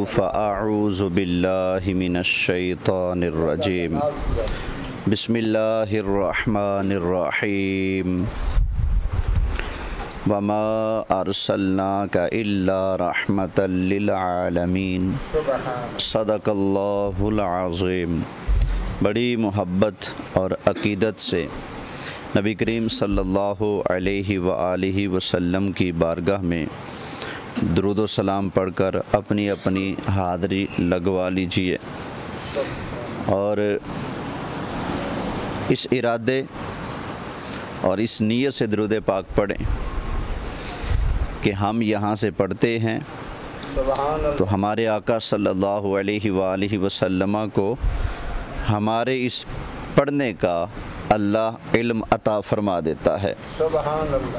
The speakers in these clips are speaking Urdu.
فأعوذ باللہ من الشیطان الرجیم بسم اللہ الرحمن الرحیم وما ارسلناک الا رحمتا للعالمین صدق اللہ العظیم۔ بڑی محبت اور عقیدت سے نبی کریم صلی اللہ علیہ وآلہ وسلم کی بارگاہ میں درود و سلام پڑھ کر اپنی اپنی حاضری لگوا لیجئے، اور اس ارادے اور اس نیت سے درود پاک پڑھیں کہ ہم یہاں سے پڑھتے ہیں تو ہمارے آقا صلی اللہ علیہ وآلہ وسلم کو ہمارے اس پڑھنے کا اللہ علم عطا فرما دیتا ہے۔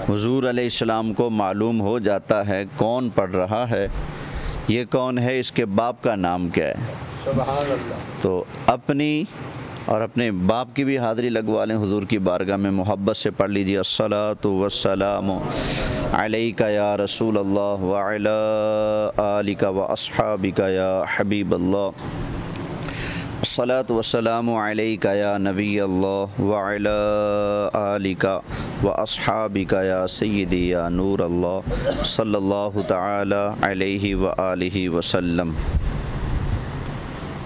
حضور علیہ السلام کو معلوم ہو جاتا ہے کون پڑھ رہا ہے، یہ کون ہے، اس کے باپ کا نام کیا ہے۔ تو اپنی اور اپنے باپ کی بھی حاضری لگوا لیں، حضور کی بارگاہ میں محبت سے پڑھ لیجیے۔ الصلاۃ والسلام علیک یا رسول اللہ وعلی آلک واصحابک یا حبیب اللہ، الصلاۃ والسلام علیک یا نبی اللہ وعلی آلک واصحابک یا سیدی یا نور اللہ صلی اللہ تعالی علیہ وآلہ وسلم۔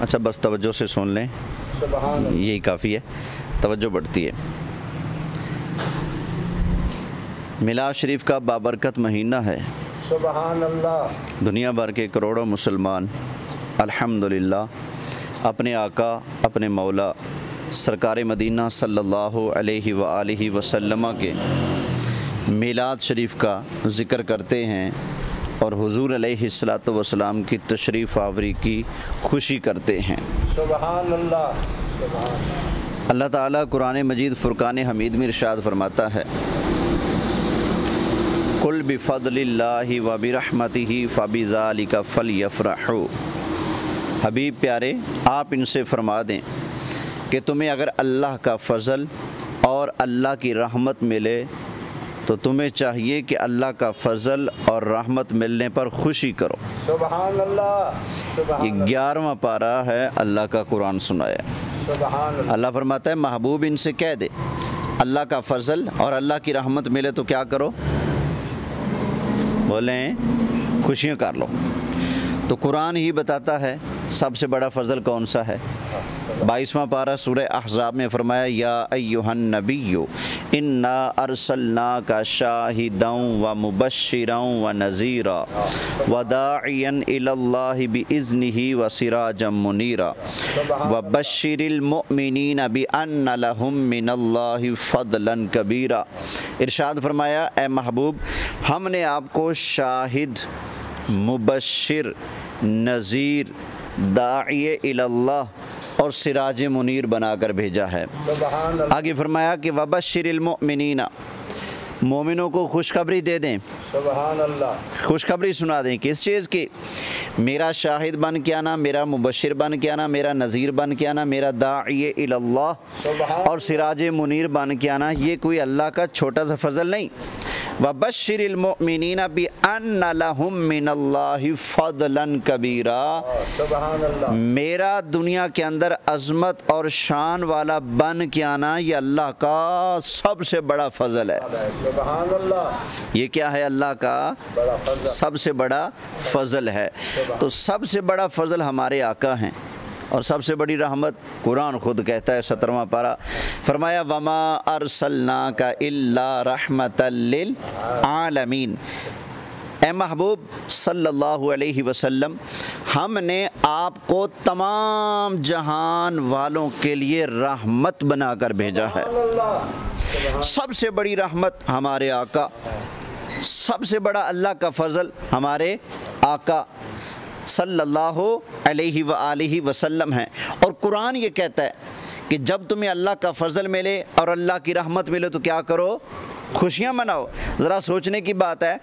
اچھا، بس توجہ سے سن لیں، یہی کافی ہے، توجہ بڑھتی ہے۔ میلاد شریف کا بابرکت مہینہ ہے۔ سبحان اللہ۔ دنیا بھر کے کروڑوں مسلمان الحمدللہ اپنے آقا، اپنے مولا سرکار مدینہ صلی اللہ علیہ وآلہ وسلم کے میلاد شریف کا ذکر کرتے ہیں اور حضور علیہ السلام کی تشریف آوری کی خوشی کرتے ہیں۔ سبحان اللہ۔ سبحان اللہ تعالیٰ قرآن مجید فرقان حمید میں ارشاد فرماتا ہے، قُلْ بِفَضْلِ اللَّهِ وَبِرَحْمَتِهِ فَبِذَلِكَ فَلْيَفْرَحُوا۔ حبیب پیارے، آپ ان سے فرما دیں کہ تمہیں اگر اللہ کا فضل اور اللہ کی رحمت ملے تو تمہیں چاہیے کہ اللہ کا فضل اور رحمت ملنے پر خوشی کرو۔ سبحان اللہ۔ یہ 11واں پارہ ہے، اللہ کا قرآن سنایا۔ سبحان اللہ۔ اللہ فرماتا ہے محبوب ان سے کہہ دے اللہ کا فضل اور اللہ کی رحمت ملے تو کیا کرو؟ بولیں خوشیاں کر لو۔ تو قرآن ہی بتاتا ہے سب سے بڑا فضل کون سا ہے۔ 22واں پارہ سورہ احزاب میں فرمایا، یا ایہا النبی انا ارسلناک شاہدا ومبشرا ونذیرا وداعیا الی اللہ باذنہ وسراجا منیرا وبشر المؤمنین بان لہم من اللہ فضلا کبیرا۔ ارشاد فرمایا، اے محبوب، ہم نے آپ کو شاہد، مبشر، نذیر، داعی الی اللہ اور سراج منیر بنا کر بھیجا ہے۔ سبحان اللہ۔ آگے فرمایا کہ وبشر المؤمنین، مومنوں کو خوشخبری دے دیں، سبحان اللہ۔ خوشخبری سنا دیں۔ کس چیز کی؟ میرا شاہد بن کے آنا، میرا مبشر بن کے آنا، میرا نذیر بن کے آنا، میرا داعی الی اللہ اور سراج منیر بن کے آنا، یہ کوئی اللہ کا چھوٹا سا فضل نہیں۔ وَبَشِّرِ الْمُؤْمِنِينَ بِأَنَّ لَهُم مِّنَ اللَّهِ فَضْلًا كَبِيرًا۔ سبحان اللہ۔ میرا دنیا کے اندر عظمت اور شان والا بن کے آنا، یہ اللہ کا سب سے بڑا فضل ہے۔ سبحان اللہ۔ یہ کیا ہے؟ اللہ کا بڑا فضل۔ سب سے بڑا فضل ہے۔ تو سب سے بڑا فضل ہمارے آقا ہیں، اور سب سے بڑی رحمت قرآن خود کہتا ہے 17واں پارہ، فرمایا وما ارسلناک الا رحمتا للعالمین۔ اے محبوب صلی اللہ علیہ وسلم، ہم نے آپ کو تمام جہان والوں کے لیے رحمت بنا کر بھیجا ہے۔ سب سے بڑی رحمت ہمارے آقا، سب سے بڑا اللہ کا فضل ہمارے آقا صلی اللہ علیہ وآلہ وسلم ہیں۔ اور قرآن یہ کہتا ہے کہ جب تمہیں اللہ کا فضل ملے اور اللہ کی رحمت ملے تو کیا کرو؟ خوشیاں مناؤ۔ ذرا سوچنے کی بات ہے،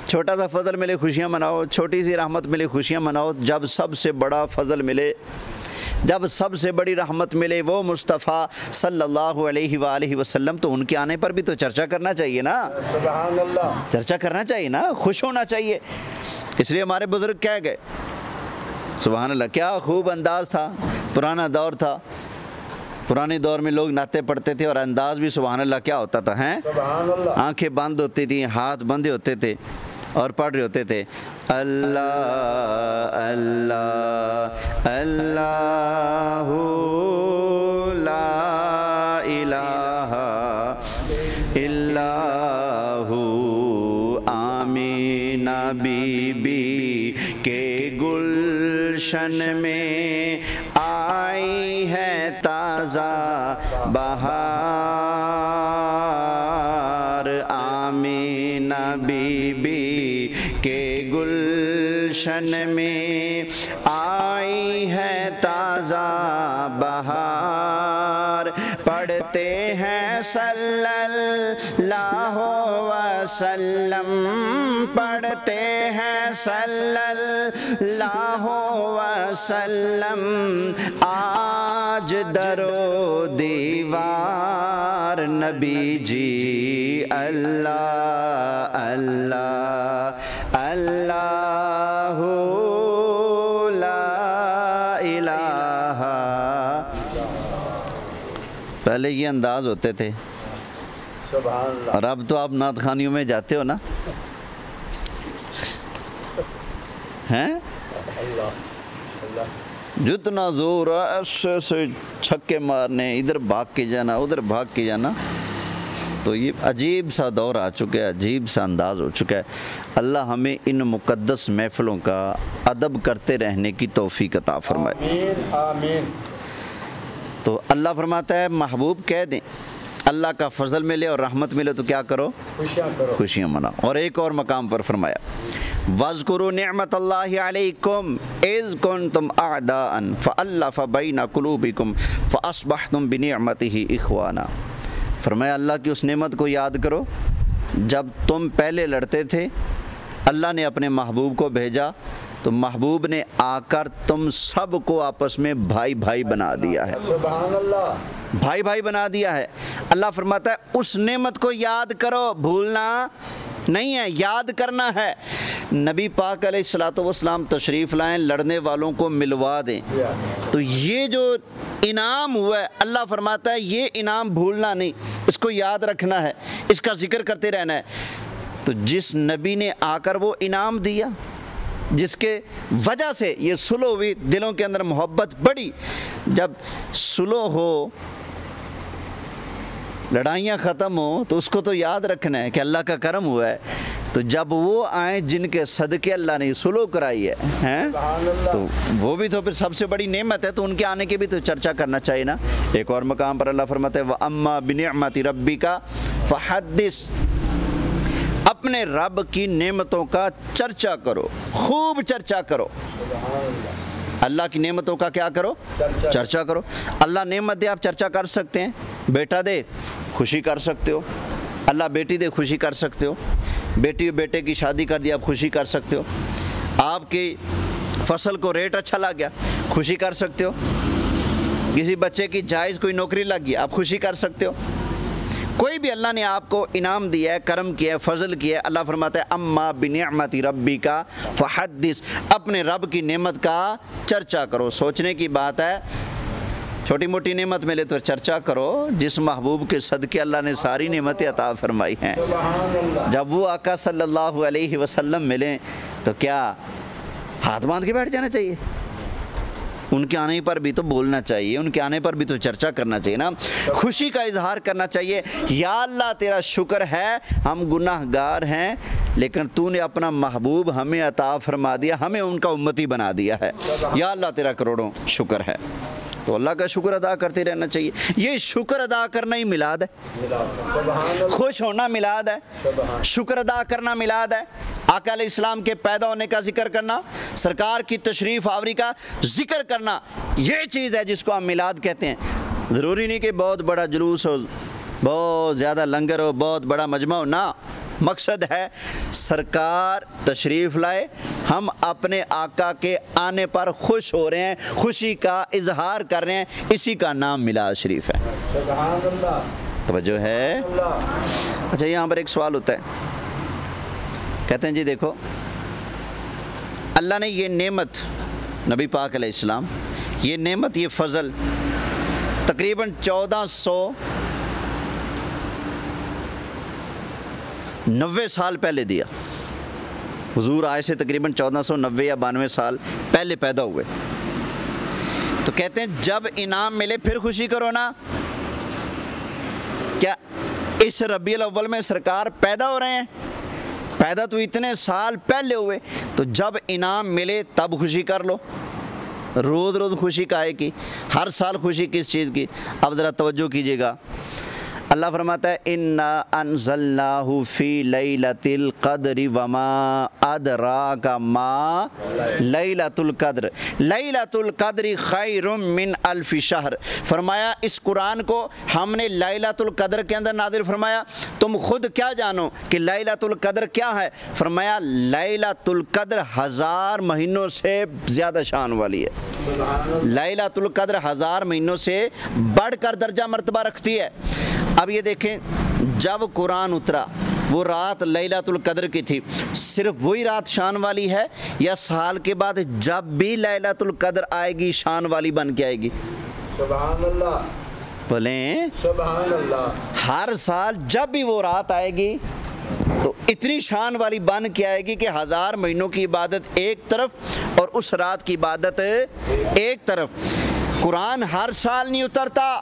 چھوٹا سا فضل ملے خوشیاں مناؤ، چھوٹی سی رحمت ملے خوشیاں مناؤ، جب سب سے بڑا فضل ملے، جب سب سے بڑی رحمت ملے وہ مصطفیٰ صلی اللہ علیہ وآلہ وسلم، تو ان کے آنے پر بھی تو چرچا کرنا چاہیے نا۔ سبحان اللہ۔ چرچا کرنا چاہیے نا، خوش ہونا چاہیے۔ اس لیے ہمارے بزرگ کہہ گئے سبحان اللہ، کیا خوب انداز تھا، پرانا دور تھا، پرانے دور میں لوگ نعتیں پڑھتے تھے اور انداز بھی سبحان اللہ کیا ہوتا تھا، ہیں سبحان اللہ، آنکھیں بند ہوتی تھیں، ہاتھ بندے ہوتے تھے اور پڑھ رہے ہوتے تھے اللہ اللہ اللہ لا الہ الا ہو۔ آمینہ بی بی کے گلشن میں آئی ہے تازہ بہار، آمینہ بی بی کے گلشن میں آئی ہے تازہ بہار، پڑھتے ہیں صلی اللہ وسلم، پڑھتے ہیں صلی اللہ وسلم، آج در و دیوار نبی جی اللہ اللہ اللہ لا الہ۔ پہلے یہ انداز ہوتے تھے، سبحان اللہ، اور اب تو آپ نعت خوانیوں میں جاتے ہو نا، ہیں اللہ اللہ، جتنا زور ہے ایسے سے چھکے مارنے، ادھر بھاگ کے جانا ادھر بھاگ کے جانا، تو یہ عجیب سا دور آ چکا ہے، عجیب سا انداز ہو چکا ہے۔ اللہ ہمیں ان مقدس محفلوں کا ادب کرتے رہنے کی توفیق عطا فرمائے۔ آمین آمین۔ تو اللہ فرماتا ہے محبوب کہہ دیں اللہ کا فضل ملے اور رحمت ملے تو کیا کرو؟ خوشیاں کرو، خوشیاں مناؤ۔ اور ایک اور مقام پر فرمایا وَاذْكُرُوا نِعْمَةَ اللَّهِ عَلَيْكُمْ إِذْ كُنْتُمْ أَعْدَاءً فَأَلَّفَ بَيْنَ قُلُوبِكُمْ فَأَصْبَحْتُمْ بِنِعْمَتِهِ إِخْوَانًا۔ فرمایا اللہ کی اس نعمت کو یاد کرو جب تم پہلے لڑتے تھے، اللہ نے اپنے محبوب کو بھیجا تو محبوب نے آ کر تم سب کو آپس میں بھائی بھائی بنا دیا ہے، سبحان اللہ، بھائی بھائی بنا دیا ہے۔ اللہ فرماتا ہے اس نعمت کو یاد کرو، بھولنا نہیں ہے، یاد کرنا ہے۔ نبی پاک علیہ الصلوۃ والسلام تشریف لائیں، لڑنے والوں کو ملوا دیں، تو یہ جو انعام ہوا ہے اللہ فرماتا ہے یہ انعام بھولنا نہیں، اس کو یاد رکھنا ہے، اس کا ذکر کرتے رہنا ہے۔ تو جس نبی نے آ کر وہ انعام دیا، جس کے وجہ سے یہ صلح ہوئی، دلوں کے اندر محبت بڑھی، جب صلح ہو، لڑائیاں ختم ہو، تو اس کو تو یاد رکھنا ہے کہ اللہ کا کرم ہوا ہے۔ تو جب وہ آئیں جن کے صدقے اللہ نے صلح کرائی ہے، سبحان اللہ، تو وہ بھی تو پھر سب سے بڑی نعمت ہے، تو ان کے آنے کی بھی تو چرچا کرنا چاہیے نا۔ ایک اور مقام پر اللہ فرماتا ہے وَأَمَّا بِنِعْمَةِ رَبِّكَ فَحَدِّثْ، اپنے رب کی نعمتوں کا چرچا کرو، خوب چرچا کرو۔ سبحان اللہ، اللہ کی نعمتوں کا کیا کرو؟ چرچا کرو۔ اللہ نعمت دے آپ چرچا کر سکتے ہیں، بیٹا دے خوشی کر سکتے ہو، اللہ بیٹی دے خوشی کر سکتے ہو، بیٹی اور بیٹے کی شادی کر دی آپ خوشی کر سکتے ہو، آپ کی فصل کو ریٹ اچھا لگ گیا خوشی کر سکتے ہو، کسی بچے کی جائز کوئی نوکری لگ گئی آپ خوشی کر سکتے ہو۔ کوئی بھی اللہ نے آپ کو انعام دیا ہے، کرم کیا ہے، فضل کیا ہے، اللہ فرماتا ہے اما بنعمت ربک فحدث، اپنے رب کی نعمت کا چرچا کرو۔ سوچنے کی بات ہے، چھوٹی موٹی نعمت ملے تو چرچا کرو، جس محبوب کے صدقے اللہ نے ساری نعمتیں عطا فرمائی ہیں۔ سبحان اللہ، جب وہ آقا صلی اللہ علیہ وسلم ملیں تو کیا ہاتھ باندھ کے بیٹھ جانا چاہیے؟ ان کے آنے پر بھی تو بولنا چاہیے، ان کے آنے پر بھی تو چرچا کرنا چاہیے نا، خوشی کا اظہار کرنا چاہیے۔ یا اللہ تیرا شکر ہے ہم گناہ گار ہیں، لیکن تو نے اپنا محبوب ہمیں عطا فرما دیا، ہمیں ان کا امتی بنا دیا ہے، یا اللہ تیرا کروڑوں شکر ہے۔ تو اللہ کا شکر ادا کرتے رہنا چاہیے۔ یہ شکر ادا کرنا ہی میلاد ہے، سبحان اللہ، خوش ہونا میلاد ہے، شکر ادا کرنا میلاد ہے، آقا علیہ السلام کے پیدا ہونے کا ذکر کرنا، سرکار کی تشریف آوری کا ذکر کرنا، یہ چیز ہے جس کو ہم میلاد کہتے ہیں۔ ضروری نہیں کہ بہت بڑا جلوس ہو، بہت زیادہ لنگر ہو، بہت بڑا مجمع ہو، نہ، مقصد ہے سرکار تشریف لائے، ہم اپنے آقا کے آنے پر خوش ہو رہے ہیں، خوشی کا اظہار کر رہے ہیں، اسی کا نام میلاد شریف ہے۔ سبحان اللہ، توجہ ہے؟ اللہ، اچھا یہاں پر ایک سوال ہوتا ہے، کہتے ہیں جی دیکھو اللہ نے یہ نعمت نبی پاک علیہ السلام یہ نعمت، یہ فضل تقریباً 1490 سال پہلے دیا۔ حضور آئے سے تقریباً 1490 یا 92 سال پہلے پیدا ہوئے۔ تو کہتے ہیں جب انعام ملے پھر خوشی کرو نا۔ کیا اس ربیع الاول میں سرکار پیدا ہو رہے ہیں؟ پیدا تو اتنے سال پہلے ہوئے، تو جب انعام ملے تب خوشی کر لو۔ روز روز خوشی کائے کی؟ ہر سال خوشی کس چیز کی؟ اب ذرا توجہ کیجیے گا، اللہ فرماتا ہے انا انزلناہ فی لیلۃ القدر وما ادراک ما لیلۃ القدر لیلۃ القدر خیر من الف شہر۔ فرمایا اس قرآن کو ہم نے لیلۃ القدر کے اندر نازل فرمایا، تم خود کیا جانو کہ لیلۃ القدر کیا ہے؟ فرمایا لیلۃ القدر 1000 مہینوں سے زیادہ شان والی ہے۔ لیلۃ القدر 1000 مہینوں سے بڑھ کر درجہ مرتبہ رکھتی ہے۔ اب یہ دیکھیں، جب قرآن اترا وہ رات لیلۃ القدر کی تھی، صرف وہی رات شان والی ہے یا سال کے بعد جب بھی لیلۃ القدر آئے گی شان والی بن کے آئے گی؟ سبحان اللہ، بولیں سبحان اللہ۔ ہر سال جب بھی وہ رات آئے گی تو اتنی شان والی بن کے آئے گی کہ 1000 مہینوں کی عبادت ایک طرف اور اس رات کی عبادت ایک طرف۔ قرآن ہر سال نہیں اترتا،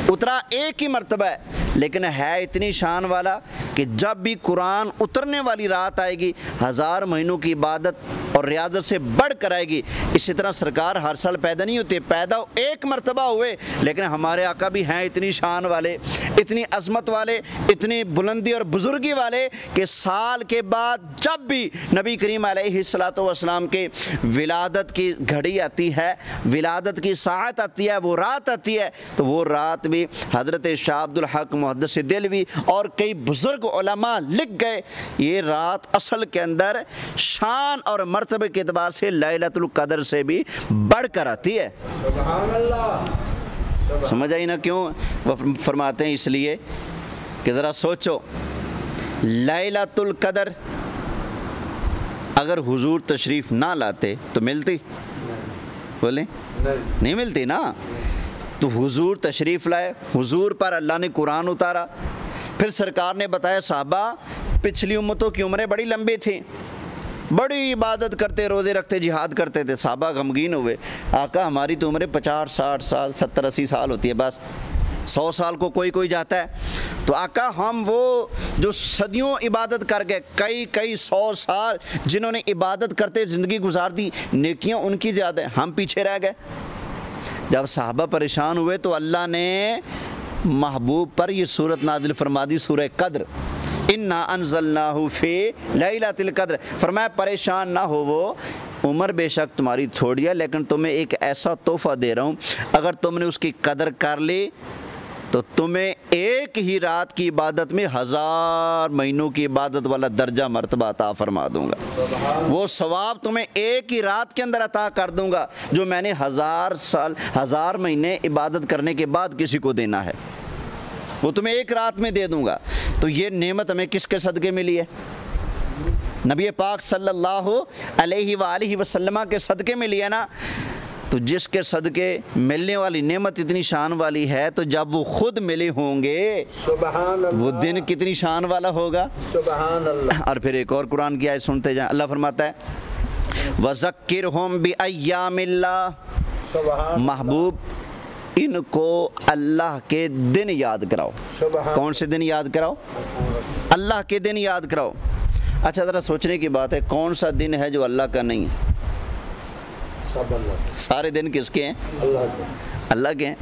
اترا ایک ہی مرتبہ ہے، لیکن ہے اتنی شان والا کہ جب بھی قرآن اترنے والی رات آئے گی 1000 مہینوں کی عبادت اور ریاضت سے بڑھ کر آئے گی۔ اسی طرح سرکار ہر سال پیدا نہیں ہوتے، پیدا ایک مرتبہ ہوئے، لیکن ہمارے آقا بھی ہیں اتنی شان والے، اتنی عظمت والے، اتنی بلندی اور بزرگی والے کہ سال کے بعد جب بھی نبی کریم علیہ الصلوۃ والسلام کے ولادت کی گھڑی آتی ہے، ولادت کی ساعت آتی ہے، وہ رات آتی ہے، تو وہ رات بھی حضرت شاہ عبد الحق محدث دہلوی اور کئی بزرگ علماء لکھ گئے یہ رات اصل کے اندر شان اور مرتبے کے اعتبار سے لیلۃ القدر سے بھی بڑھ کر آتی ہے۔ سبحان اللہ، سمجھ آئی نا کیوں وہ فرماتے ہیں؟ اس لیے کہ ذرا سوچو، لیلۃ القدر اگر حضور تشریف نہ لاتے تو ملتی؟ بولیں نہیں ملتی نا۔ تو حضور تشریف لائے، حضور پر اللہ نے قرآن اتارا، پھر سرکار نے بتایا صحابہ پچھلی امتوں کی عمریں بڑی لمبی تھیں، بڑی عبادت کرتے، روزے رکھتے، جہاد کرتے تھے۔ صحابہ غمگین ہوئے، آقا ہماری تو عمریں 50 60 سال 70 80 سال ہوتی ہے، بس 100 سال کو کوئی جاتا ہے۔ تو آقا ہم وہ جو صدیوں عبادت کر گئے، کئی 100 سال جنہوں نے عبادت کرتے زندگی گزار دی، نیکیاں ان کی زیادہ ہیں، ہم پیچھے رہ گئے۔ جب صحابہ پریشان ہوئے تو اللہ نے محبوب پر یہ صورت نازل فرما دی، سورہ قدر، انا انزلناہ فی لیلۃ القدر۔ فرمایا پریشان نہ ہو، وہ عمر بے شک تمہاری تھوڑی ہے، لیکن تمہیں ایک ایسا تحفہ دے رہا ہوں، اگر تم نے اس کی قدر کر لی تو تمہیں ایک ہی رات کی عبادت میں 1000 مہینوں کی عبادت والا درجہ مرتبہ عطا فرما دوں گا۔ وہ ثواب تمہیں ایک ہی رات کے اندر عطا کر دوں گا جو میں نے 1000 سال 1000 مہینے عبادت کرنے کے بعد کسی کو دینا ہے، وہ تمہیں ایک رات میں دے دوں گا۔ تو یہ نعمت ہمیں کس کے صدقے ملی ہے؟ نبی پاک صلی اللہ علیہ وآلہ وسلم کے صدقے ملی ہے نا۔ تو جس کے صدقے ملنے والی نعمت اتنی شان والی ہے، تو جب وہ خود ملے ہوں گے سبحان اللہ، وہ دن کتنی شان والا ہوگا۔ سبحان اللہ۔ اور پھر ایک اور قرآن کی آیت سنتے جائیں، اللہ فرماتا ہے وَذَكِّرْهُمْ بِأَيَّامِ اللَّهِ، سبحان محبوب ان کو اللہ کے دن یاد کراؤ۔ سبحان کون سے دن یاد کراؤ؟ اللہ کے دن یاد کراؤ۔ اچھا ذرا سوچنے کی بات ہے، کون سا دن ہے جو اللہ کا نہیں ہے؟ سب اللہ، سارے دن کس کے ہیں؟ اللہ کے، اللہ کے ہیں۔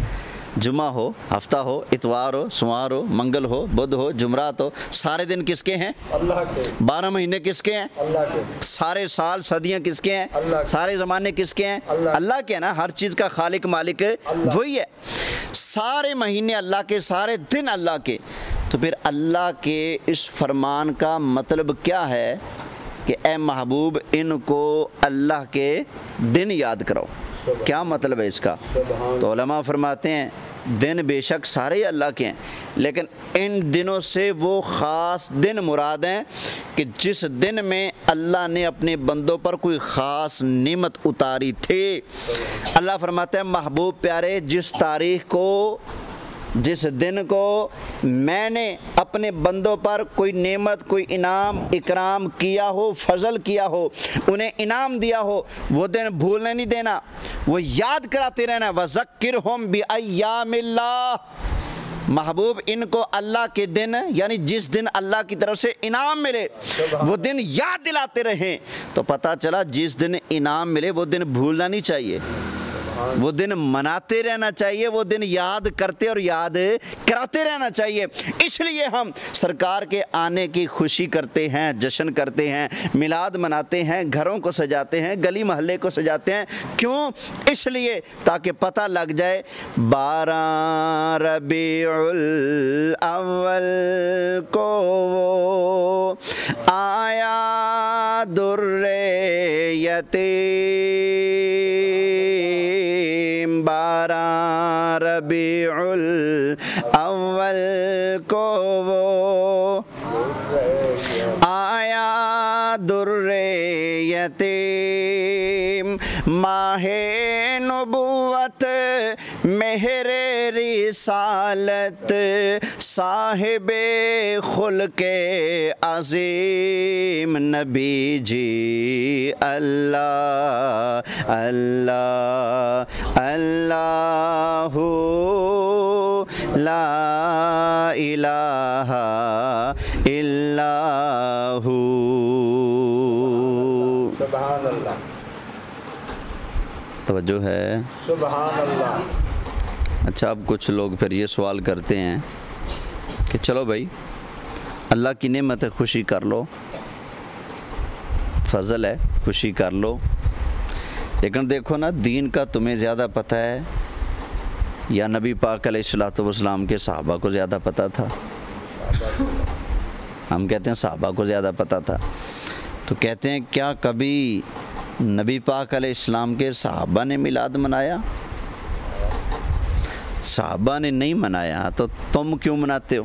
جمعہ ہو، ہفتہ ہو، اتوار ہو، سوار ہو، منگل ہو، بدھ ہو، جمعرات ہو، سارے دن کس کے ہیں؟ اللہ کے، 12 مہینے کس کے ہیں؟ اللہ کے، سارے سال صدیاں کس کے ہیں؟ اللہ کے، سارے زمانے کس کے ہیں؟ اللہ کے، اللہ کے ہیں نا۔ ہر چیز کا خالق مالک اللہ، وہی ہے۔ سارے مہینے اللہ کے، سارے دن اللہ کے۔ تو پھر اللہ کے اس فرمان کا مطلب کیا ہے کہ اے محبوب ان کو اللہ کے دن یاد کراؤ؟ کیا مطلب ہے اس کا؟ سبحان، تو علماء فرماتے ہیں دن بے شک سارے اللہ کے ہیں، لیکن ان دنوں سے وہ خاص دن مراد ہیں کہ جس دن میں اللہ نے اپنے بندوں پر کوئی خاص نعمت اتاری تھی۔ اللہ فرماتا ہے محبوب پیارے، جس تاریخ کو، جس دن کو میں نے اپنے بندوں پر کوئی نعمت، کوئی انعام اکرام کیا ہو، فضل کیا ہو، انہیں انعام دیا ہو، وہ دن بھولنے نہیں دینا، وہ یاد کراتے رہنا۔ وَذَكِّرْهُمْ بِأَيَّامِ اللَّهِ، محبوب ان کو اللہ کے دن، یعنی جس دن اللہ کی طرف سے انعام ملے وہ دن یاد دلاتے رہیں۔ تو پتہ چلا جس دن انعام ملے وہ دن بھولنا نہیں چاہیے، وہ دن مناتے رہنا چاہیے، وہ دن یاد کرتے اور یاد کراتے رہنا چاہیے۔ اس لیے ہم سرکار کے آنے کی خوشی کرتے ہیں، جشن کرتے ہیں، میلاد مناتے ہیں، گھروں کو سجاتے ہیں، گلی محلے کو سجاتے ہیں۔ کیوں؟ اس لیے تاکہ پتہ لگ جائے 12 ربیع الاول کو وہ آیا در یتیم، 12 ربیع الاول کو وہ آیا در یتیم، ماہ نبوت مہر رسالت صاحب خلق عظیم، نبی جی اللہ اللہ اللہ لا الہ الا ہو۔ سبحان اللہ، توجہ ہے؟ سبحان اللہ۔ اچھا، اب کچھ لوگ پھر یہ سوال کرتے ہیں کہ چلو بھائی اللہ کی نعمت ہے، خوشی کر لو، فضل ہے، خوشی کر لو، لیکن دیکھو نا دین کا تمہیں زیادہ پتہ ہے یا نبی پاک علیہ الصلوۃ والسلام کے صحابہ کو زیادہ پتہ تھا؟ ہم کہتے ہیں صحابہ کو زیادہ پتہ تھا، تو کہتے ہیں کیا کبھی نبی پاک علیہ السلام کے صحابہ نے میلاد منایا؟ صحابہ نے نہیں منایا تو تم کیوں مناتے ہو؟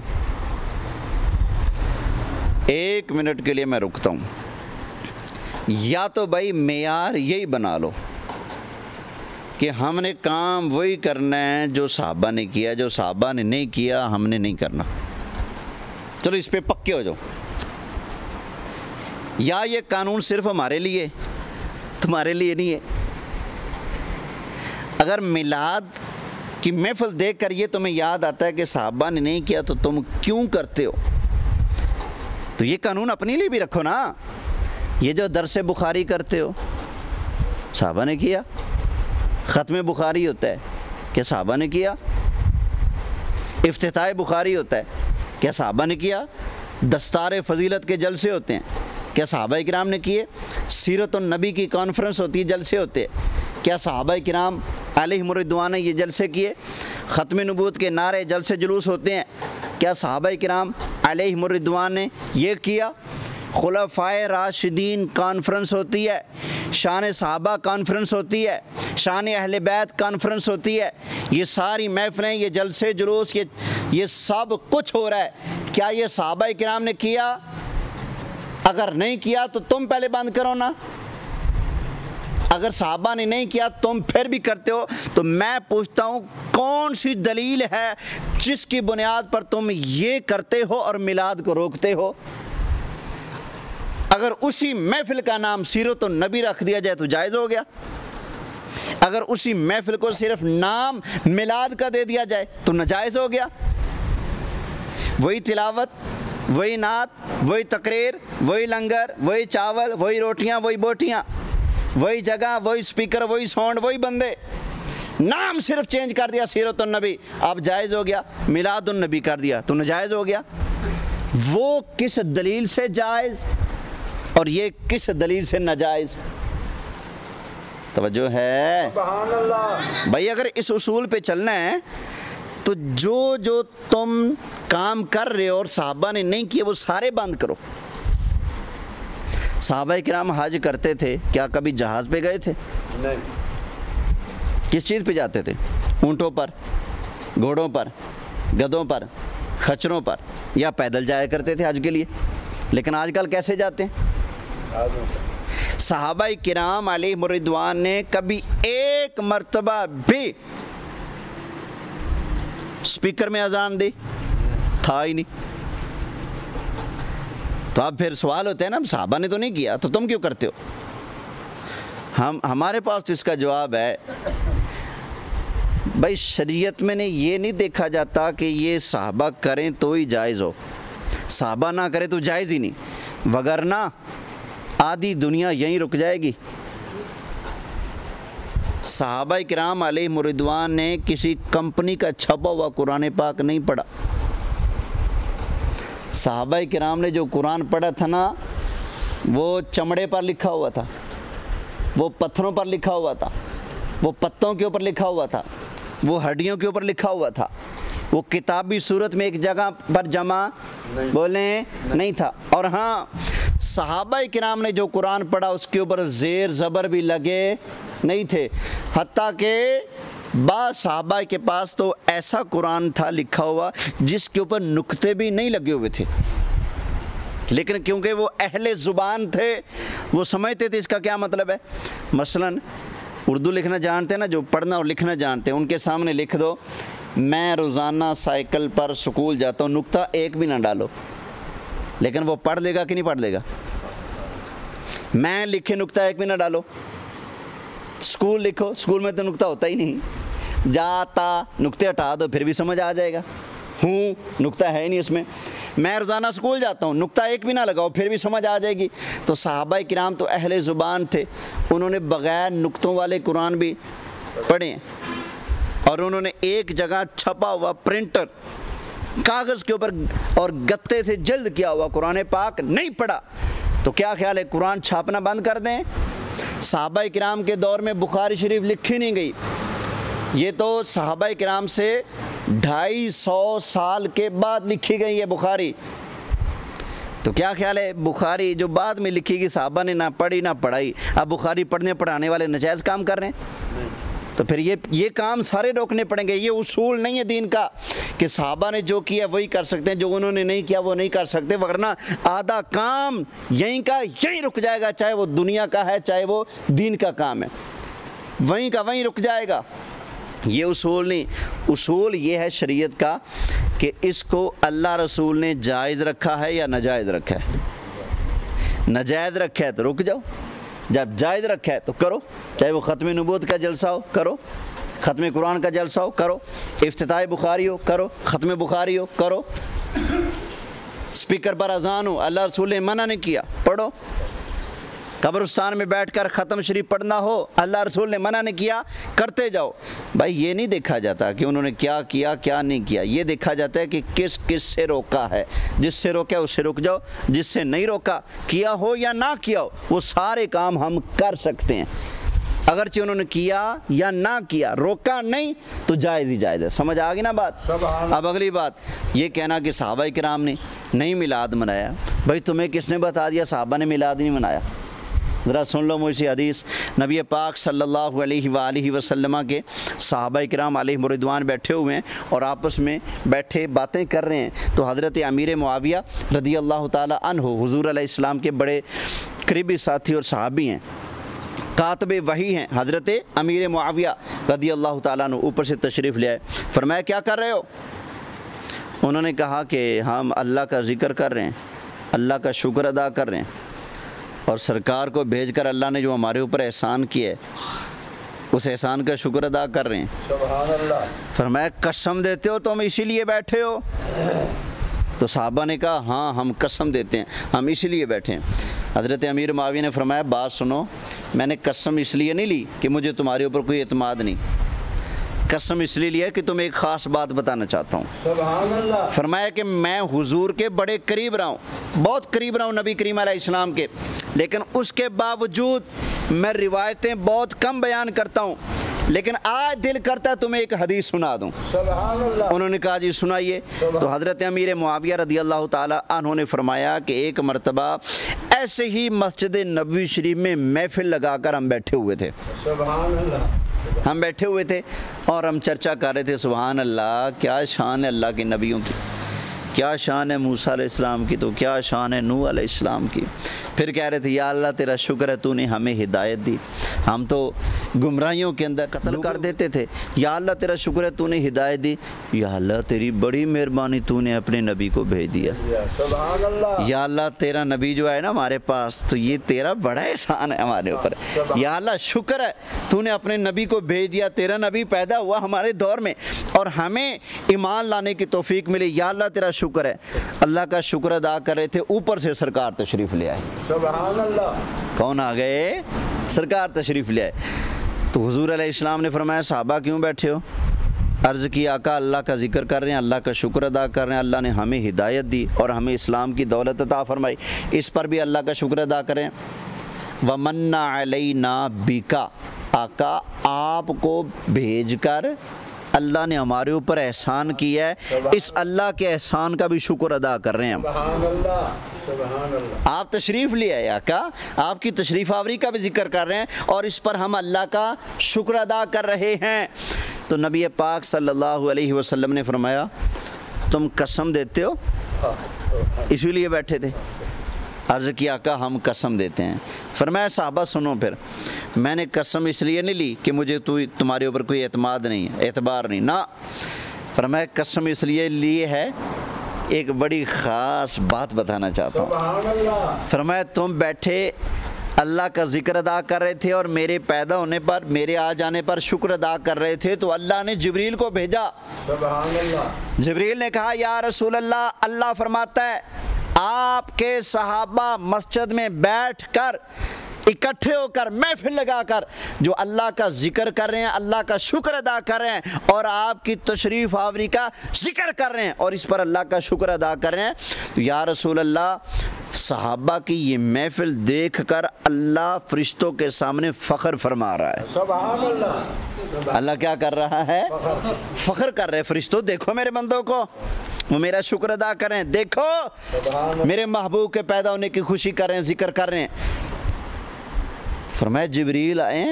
ایک منٹ کے لیے میں رکتا ہوں۔ یا تو بھائی معیار یہی بنا لو کہ ہم نے کام وہی کرنا ہے جو صحابہ نے کیا، جو صحابہ نے نہیں کیا ہم نے نہیں کرنا، چلو اس پہ پکے ہو جاؤ۔ یا یہ قانون صرف ہمارے لیے، تمہارے لیے نہیں ہے۔ اگر میلاد کی محفل دیکھ کر یہ تمہیں یاد آتا ہے کہ صحابہ نے نہیں کیا تو تم کیوں کرتے ہو؟ تو یہ قانون اپنے لیے بھی رکھو نا۔ یہ جو درس بخاری کرتے ہو صحابہ نے کیا، ختم بخاری ہوتا ہے کیا صحابہ نے کیا، افتتاح بخاری ہوتا ہے کیا صحابہ نے کیا، دستار فضیلت کے جلسے ہوتے ہیں کیا صحابہ کرام نے کیے، سیرت النبی کی کانفرنس ہوتی ہے، جلسے ہوتے ہیں کیا صحابہ کرام علیہم الرضوان نے یہ جلسے کیے، ختم نبوت کے نعرے جلسے جلوس ہوتے ہیں کیا صحابہ کرام علیہم الرضوان نے یہ کیا، خلفائے راشدین کانفرنس ہوتی ہے، شان صحابہ کانفرنس ہوتی ہے، شان اہل بیت کانفرنس ہوتی ہے، یہ ساری محفلیں، یہ جلسے جلوس، یہ سب کچھ ہو رہا ہے، کیا یہ صحابہ کرام نے کیا؟ اگر نہیں کیا تو تم پہلے بند کرو نا۔ اگر صحابہ نے نہیں کیا تم پھر بھی کرتے ہو، تو میں پوچھتا ہوں کون سی دلیل ہے جس کی بنیاد پر تم یہ کرتے ہو اور میلاد کو روکتے ہو؟ اگر اسی محفل کا نام سیرت النبی رکھ دیا جائے تو جائز ہو گیا، اگر اسی محفل کو صرف نام میلاد کا دے دیا جائے تو ناجائز ہو گیا۔ وہی تلاوت، وہی نعت، وہی تقریر، وہی لنگر، وہی چاول، وہی روٹیاں، وہی بوٹیاں، وہی جگہ، وہی سپیکر، وہی ساؤنڈ، وہی بندے، نام صرف چینج کر دیا سیرت النبی، اب جائز ہو گیا۔ میلاد النبی کر دیا تو ناجائز ہو گیا۔ وہ کس دلیل سے جائز اور یہ کس دلیل سے ناجائز؟ توجہ ہے؟ سبحان اللہ۔ بھائی اگر اس اصول پہ چلنا ہے تو جو تم کام کر رہے ہو اور صحابہ نے نہیں کیے وہ سارے بند کرو۔ صحابہ کرام حج کرتے تھے، کیا کبھی جہاز پہ گئے تھے؟ نہیں۔ کس چیز پہ جاتے تھے؟ اونٹوں پر۔ گھوڑوں پر، گدھوں پر، خچروں پر یا پیدل جایا کرتے تھے حج کے لیے، لیکن آج کل کیسے جاتے ہیں؟ صحابہ کرام علیہ رضوان نے کبھی ایک مرتبہ بھی سپیکر میں اذان دی تھا ہی نہیں۔ تو اب پھر سوال ہوتا ہے نا، صحابہ نے تو نہیں کیا تو تم کیوں کرتے ہو؟ ہمارے پاس تو اس کا جواب ہے، بھائی شریعت میں نے یہ نہیں دیکھا جاتا کہ یہ صحابہ کریں تو ہی جائز ہو، صحابہ نہ کریں تو جائز ہی نہیں، وگرنہ آدھی دنیا یہیں رک جائے گی۔ صحابہ کرام علیہ رضوان نے کسی کمپنی کا چھپا ہوا قرآن پاک نہیں پڑھا۔ صحابہ کرام نے جو قرآن پڑھا تھا نا، وہ چمڑے پر لکھا ہوا تھا، وہ پتھروں پر لکھا ہوا تھا، وہ پتوں کے اوپر لکھا ہوا تھا، وہ ہڈیوں کے اوپر لکھا ہوا تھا، وہ کتابی صورت میں ایک جگہ پر جمع بولیں نہیں تھا۔ اور ہاں، صحابہ کرام نے جو قرآن پڑھا اس کے اوپر زیر زبر بھی لگے نہیں تھے، حتیٰ کہ بعض صحابہ کے پاس تو ایسا قرآن تھا لکھا ہوا جس کے اوپر نقطے بھی نہیں لگے ہوئے تھے، لیکن کیونکہ وہ اہل زبان تھے وہ سمجھتے تھے اس کا کیا مطلب ہے۔ مثلاً اردو لکھنا جانتے ہیں نا، جو پڑھنا اور لکھنا جانتے ہیں، ان کے سامنے لکھ دو میں روزانہ سائیکل پر سکول جاتا ہوں، نقطہ ایک بھی نہ ڈالو، لیکن وہ پڑھ لے گا کہ نہیں پڑھ لے گا؟ میں لکھے نقطہ ایک بھی نہ ڈالو، سکول لکھو، سکول میں تو نقطہ ہوتا ہی نہیں، جاتا نقطے ہٹا دو پھر بھی سمجھ آ جائے گا، ہوں نقطہ ہے ہی نہیں اس میں۔ میں روزانہ سکول جاتا ہوں، نقطہ ایک بھی نہ لگاؤ پھر بھی سمجھ آ جائے گی۔ تو صحابہ کرام تو اہل زبان تھے، انہوں نے بغیر نقطوں والے قرآن بھی پڑھے، اور انہوں نے ایک جگہ چھپا ہوا پرنٹر کاغذ کے اوپر اور گتے سے جلد کیا ہوا قرآن پاک نہیں پڑھا۔ تو کیا خیال ہے قرآن چھاپنا بند کر دیں؟ صحابہ کرام کے دور میں بخاری شریف لکھی نہیں گئی، یہ تو صحابہ کرام سے 250 سال کے بعد لکھی گئی ہے بخاری۔ تو کیا خیال ہے بخاری جو بعد میں لکھی گئی صحابہ نے نہ پڑھی نہ پڑھائی، اب بخاری پڑھنے پڑھانے والے نجائز کام کر رہے ہیں؟ تو پھر یہ کام سارے روکنے پڑیں گے۔ یہ اصول نہیں ہے دین کا کہ صحابہ نے جو کیا وہی کر سکتے ہیں، جو انہوں نے نہیں کیا وہ نہیں کر سکتے، ورنہ آدھا کام یہیں کا یہیں رک جائے گا، چاہے وہ دنیا کا ہے چاہے وہ دین کا کام ہے، وہیں کا وہیں رک جائے گا۔ یہ اصول نہیں، اصول یہ ہے شریعت کا کہ اس کو اللہ رسول نے جائز رکھا ہے یا ناجائز رکھا ہے۔ ناجائز رکھا ہے تو رک جاؤ، جب جائز رکھا ہے تو کرو، چاہے وہ ختم نبوت کا جلسہ ہو کرو، ختم قرآن کا جلسہ ہو کرو، افتتاح بخاری ہو کرو، ختم بخاری ہو کرو، سپیکر پر اذان ہو، اللہ رسول نے منع نہیں کیا پڑھو، قبرستان میں بیٹھ کر ختم شریف پڑھنا ہو، اللہ رسول نے منع نہیں کیا کرتے جاؤ۔ بھائی یہ نہیں دیکھا جاتا کہ انہوں نے کیا کیا کیا نہیں کیا، یہ دیکھا جاتا ہے کہ کس سے روکا ہے، جس سے روکا اس سے رک جاؤ، جس سے نہیں روکا کیا ہو یا نہ کیا ہو وہ سارے کام ہم کر سکتے ہیں، اگرچہ انہوں نے کیا یا نہ کیا، روکا نہیں تو جائز ہی جائز ہے۔ سمجھ آ گئی نا بات؟ اب اگلی بات یہ کہنا کہ صحابہ کرام نے نہیں میلاد منایا، بھائی تمہیں کس نے بتا دیا صحابہ نے میلاد نہیں منایا؟ ذرا سن لو مجھ سے حدیث، نبی پاک صلی اللہ علیہ وآلہ وسلم کے صحابہ کرام علیہ رضوان بیٹھے ہوئے ہیں اور آپس میں بیٹھے باتیں کر رہے ہیں، تو حضرت امیر معاویہ رضی اللہ تعالی عنہ حضور علیہ السلام کے بڑے قریبی ساتھی اور صحابی ہیں، کاتب وحی ہیں، حضرت امیر معاویہ رضی اللہ تعالیٰ عنہ اوپر سے تشریف لے آئے، فرمایا کیا کر رہے ہو؟ انہوں نے کہا کہ ہم اللہ کا ذکر کر رہے ہیں، اللہ کا شکر ادا کر رہے ہیں، اور سرکار کو بھیج کر اللہ نے جو ہمارے اوپر احسان کیا ہے اس احسان کا شکر ادا کر رہے ہیں۔ سبحان اللہ۔ فرمایا قسم دیتے ہو تم اسی لیے بیٹھے ہو؟ تو صحابہ نے کہا ہاں ہم قسم دیتے ہیں، ہم اسی لیے بیٹھے ہیں۔ حضرت امیر معاویہ نے فرمایا بات سنو، میں نے قسم اس لیے نہیں لی کہ مجھے تمہارے اوپر کوئی اعتماد نہیں، قسم اس لیے لیا کہ تمہیں ایک خاص بات بتانا چاہتا ہوں۔ سبحان اللہ۔ فرمایا کہ میں حضور کے بڑے قریب رہا ہوں، بہت قریب رہا ہوں نبی کریم علیہ السلام کے، لیکن اس کے باوجود میں روایتیں بہت کم بیان کرتا ہوں، لیکن آج دل کرتا ہے تمہیں ایک حدیث سنا دوں۔ سبحان اللہ۔ انہوں نے کہا جی سنائیے۔ تو حضرت امیر معاویہ رضی اللہ تعالی عنہ نے فرمایا کہ ایک مرتبہ ایسے ہی مسجد نبوی شریف میں محفل لگا کر ہم بیٹھے ہوئے تھے، سبحان اللہ۔ ہم بیٹھے ہوئے تھے اور ہم چرچا کر رہے تھے سبحان اللہ، کیا شان ہے اللہ کے نبیوں کی، کیا شان ہے موسیٰ علیہ السلام کی، تو کیا شان ہے نوح علیہ السلام کی۔ پھر کہہ رہے تھے یا اللہ تیرا شکر ہے تو نے ہمیں ہدایت دی، ہم تو گمراہیوں کے اندر قتل کر دیتے تھے، یا اللہ تیرا شکر ہے تو نے ہدایت دی، یا اللہ تیری بڑی مہربانی تو نے اپنے نبی کو بھیج دیا، سبحان اللہ، یا اللہ تیرا نبی جو ہے نا ہمارے پاس، تو یہ تیرا بڑا احسان ہے ہمارے اوپر، یا اللہ شکر ہے تو نے اپنے نبی کو بھیج دیا، تیرا نبی پیدا ہوا ہمارے دور میں اور ہمیں ایمان لانے کی توفیق ملی، یا اللہ تیرا شکر ہے۔ اللہ کا شکر ادا کر رہے تھے، اوپر سے سرکار تشریف لے آئے۔ سبحان اللہ، کون آ گئے؟ سرکار تشریف لے آئے۔ تو حضور علیہ السلام نے فرمایا صحابہ کیوں بیٹھے ہو؟ عرض کی آقا اللہ کا ذکر کر رہے ہیں، اللہ کا شکر ادا کر رہے ہیں، اللہ نے ہمیں ہدایت دی اور ہمیں اسلام کی دولت عطا فرمائی، اس پر بھی اللہ کا شکر ادا کریں۔ وَمَنَّ عَلَيْنَا بِكَ، آقا آپ کو بھیج کر اللہ نے ہمارے اوپر احسان کیا ہے، اس اللہ کے احسان کا بھی شکر ادا کر رہے ہیں ہم۔ سبحان اللہ، سبحان اللہ، آپ تشریف لے آئے آقا، آپ کی تشریف آوری کا بھی ذکر کر رہے ہیں اور اس پر ہم اللہ کا شکر ادا کر رہے ہیں۔ تو نبی پاک صلی اللہ علیہ وسلم نے فرمایا تم قسم دیتے ہو؟ اسی لیے بیٹھے تھے۔ عرض کی آقا ہم قسم دیتے ہیں۔ فرمایا صحابہ سنو، پھر میں نے قسم اس لیے نہیں لی کہ مجھے تمہارے اوپر کوئی اعتماد نہیں ہے، اعتبار نہیں، نہ، فرمایا قسم اس لیے لی ہے، ایک بڑی خاص بات بتانا چاہتا ہوں۔ سبحان اللہ، فرمایا تم بیٹھے اللہ کا ذکر ادا کر رہے تھے اور میرے پیدا ہونے پر، میرے آ جانے پر شکر ادا کر رہے تھے، تو اللہ نے جبریل کو بھیجا۔ سبحان اللہ، جبریل نے کہا یا رسول اللہ، اللہ فرماتا ہے آپ کے صحابہ مسجد میں بیٹھ کر اکٹھے ہو کر محفل لگا کر جو اللہ کا ذکر کر رہے ہیں، اللہ کا شکر ادا کر رہے ہیں اور آپ کی تشریف آوری کا ذکر کر رہے ہیں اور اس پر اللہ کا شکر ادا کر رہے ہیں، تو یا رسول اللہ صحابہ کی یہ محفل دیکھ کر اللہ فرشتوں کے سامنے فخر فرما رہا ہے۔ سبحان اللہ، اللہ کیا کر رہا ہے؟ فخر کر رہے فرشتوں، دیکھو میرے بندوں کو، وہ میرا شکر ادا کریں، دیکھو میرے محبوب کے پیدا ہونے کی خوشی کر رہے ہیں، ذکر کر رہے ہیں۔ فرمایا جبریل آئے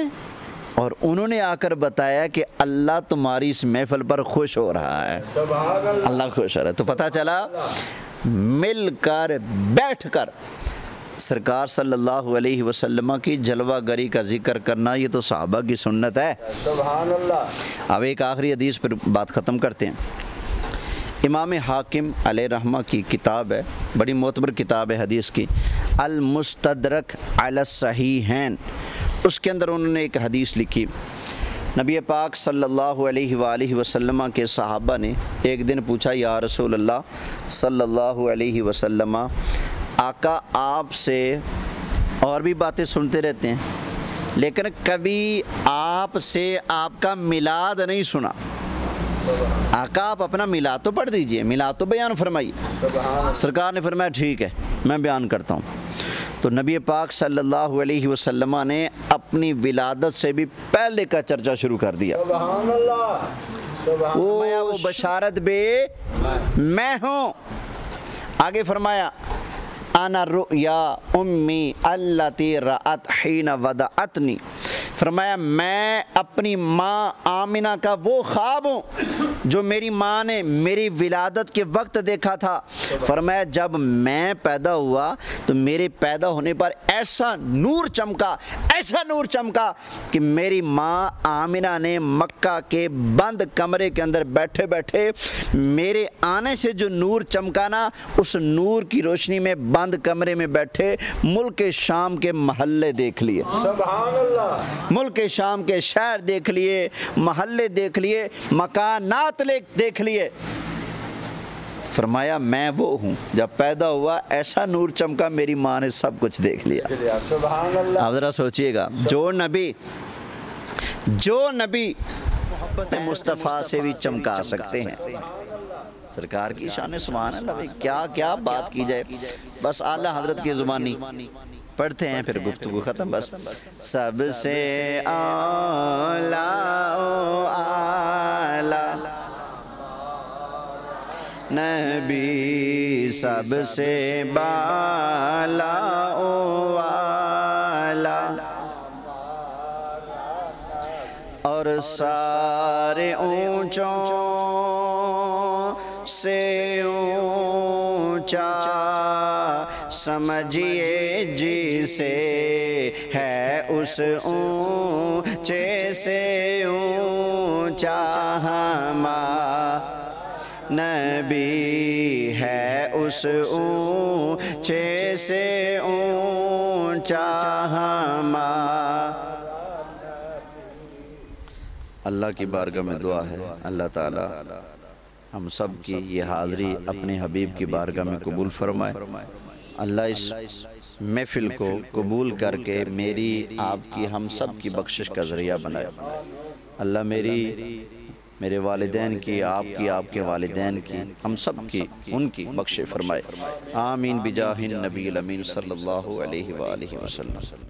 اور انہوں نے آ کر بتایا کہ اللہ تمہاری اس محفل پر خوش ہو رہا ہے، سبحان اللہ، اللہ خوش ہو رہا ہے۔ تو پتہ چلا مل کر بیٹھ کر سرکار صلی اللہ علیہ وسلم کی جلوہ گری کا ذکر کرنا، یہ تو صحابہ کی سنت ہے۔ سبحان اللہ، اب ایک آخری حدیث پر بات ختم کرتے ہیں۔ امام حاکم علیہ رحمہ کی کتاب ہے، بڑی معتبر کتاب ہے حدیث کی، المستدرک علی الصحیحین، اس کے اندر انہوں نے ایک حدیث لکھی۔ نبی پاک صلی اللہ علیہ وآلہ وسلم کے صحابہ نے ایک دن پوچھا یا رسول اللہ صلی اللہ علیہ وسلم، آقا آپ سے اور بھی باتیں سنتے رہتے ہیں لیکن کبھی آپ سے آپ کا میلاد نہیں سنا، آقا آپ اپنا میلاد تو پڑھ دیجئے، میلاد تو بیان فرمائیے۔ سرکار نے فرمایا ٹھیک ہے میں بیان کرتا ہوں۔ تو نبی پاک صلی اللہ علیہ وسلم نے اپنی ولادت سے بھی پہلے کا چرچا شروع کر دیا۔ سبحان اللہ، سبحان وہ بشارت بے میں ہوں۔ آگے فرمایا انا رؤیا امی التی رأت حین ودعتنی، فرمایا میں اپنی ماں آمنہ کا وہ خواب ہوں جو میری ماں نے میری ولادت کے وقت دیکھا تھا۔ فرمایا جب میں پیدا ہوا تو میرے پیدا ہونے پر ایسا نور چمکا، ایسا نور چمکا کہ میری ماں آمنہ نے مکہ کے بند کمرے کے اندر بیٹھے بیٹھے میرے آنے سے جو نور چمکا نا، اس نور کی روشنی میں بند کمرے میں بیٹھے ملک شام کے محلے دیکھ لیے، سبحان اللہ، ملک شام کے شہر دیکھ لیے، محلے دیکھ لیے، مکانات دیکھ لیے۔ فرمایا میں وہ ہوں جب پیدا ہوا ایسا نور چمکا میری ماں نے سب کچھ دیکھ لیا۔ سبحان اللہ، آپ ذرا سوچئے گا، جو نبی محبت مصطفیٰ سے بھی چمکا سکتے ہیں، سرکار کی شان سبحان اللہ، بھائی کیا بات کی جائے، بس اعلیٰ حضرت کی زبانی پڑھتے ہیں پھر گفتگو ختم۔ بس سب سے اعلیٰ نبی، سب سے بالا والا، اور سارے اونچوں سے اونچا سمجھیے جسے ہے اس اونچے سے اونچا ہمارا نبی ہے اس اونچے سے اونچا ہمارا۔ اللہ کی بارگاہ میں دعا ہے اللہ تعالی ہم سب کی یہ حاضری اپنے حبیب کی بارگاہ میں قبول فرمائے۔ اللہ اس محفل کو قبول کر کے میری آپ کی ہم سب کی بخشش کا ذریعہ بنائے۔ اللہ میرے والدین کی، آپ کے والدین کی، ہم سب کی، ان کی بخش فرمائے۔ آمین بجاہ النبی الامین صلی اللہ علیہ وآلہ وسلم۔